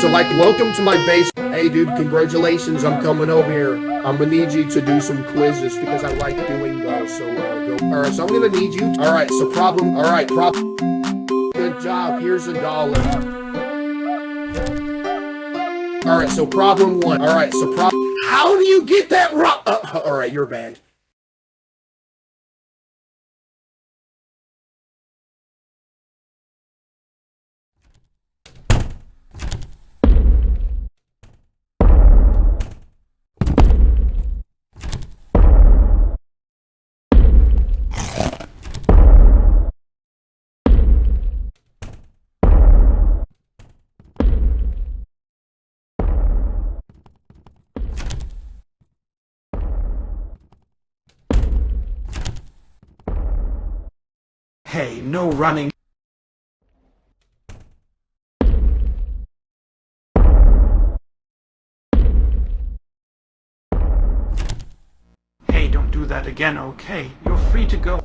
so like, welcome to my base. Hey, dude, congratulations. I'm coming over here. I'm gonna need you to do some quizzes because I like doing those. So, go. All right, so I'm gonna need you. All right, so problem. All right, problem. Good job. Here's $1. All right, so problem one. All right, so problem. How do you get that wrong? All right, you're bad. Hey, no running. Hey, don't do that again, okay? You're free to go.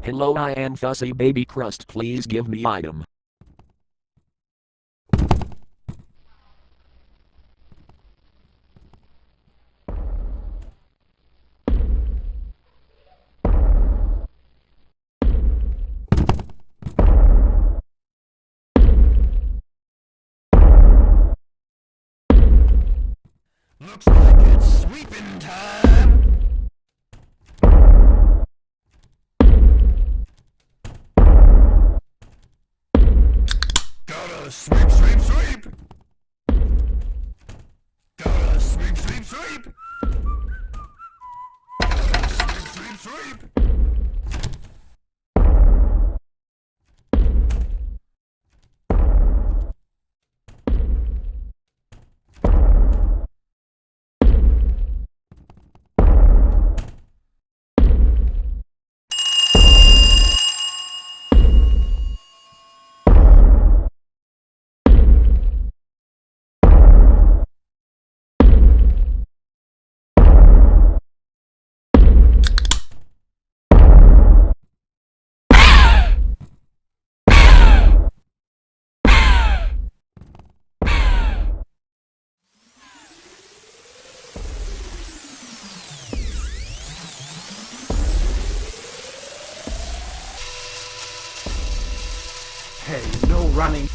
Hello, I am Fussy Baby Crust. Please give me item. Looks like it's sweeping time. Gotta sweep, sweep, sweep. Gotta sweep, sweep, sweep. Sweep, sweep, sweep. Hey, no running.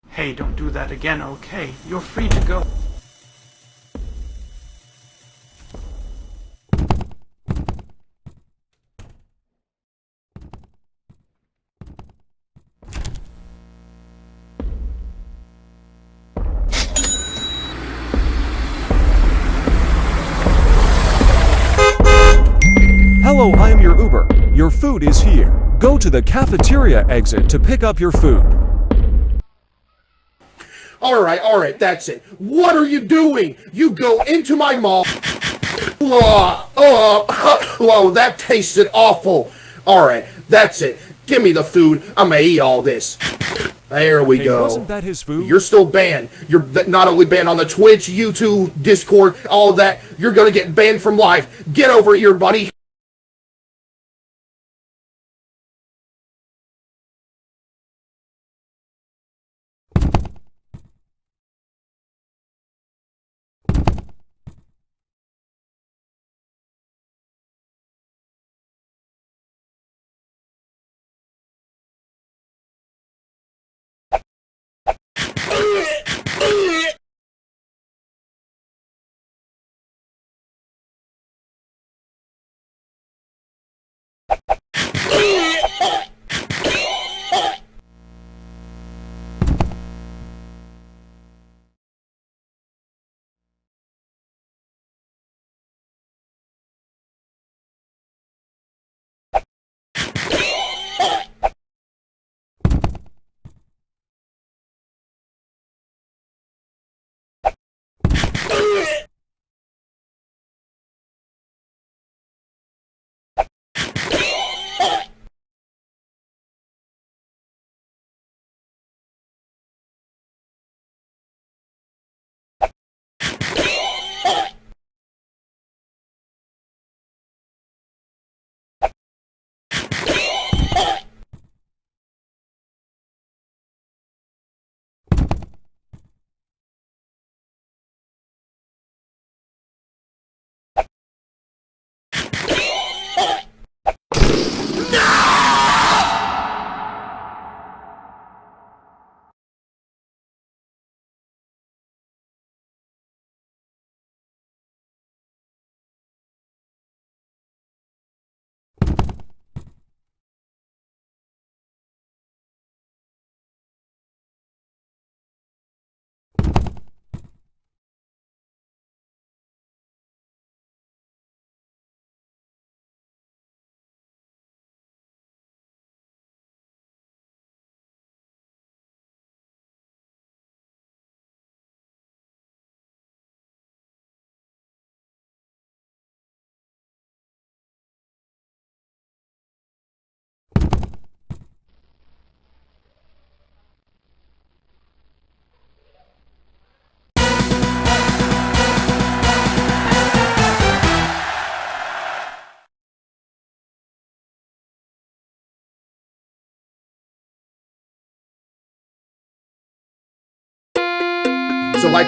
Hey, don't do that again, okay? You're free to go. Your food is here. Go to the cafeteria exit to pick up your food. Alright, that's it. What are you doing? You go into my mall. Whoa, that tasted awful. Alright, that's it. Give me the food. I'm gonna eat all this. There we Hey, go. wasn't that his food? You're still banned. You're not only banned on the Twitch, YouTube, Discord, all of that. You're gonna get banned from life. Get over here, buddy. So like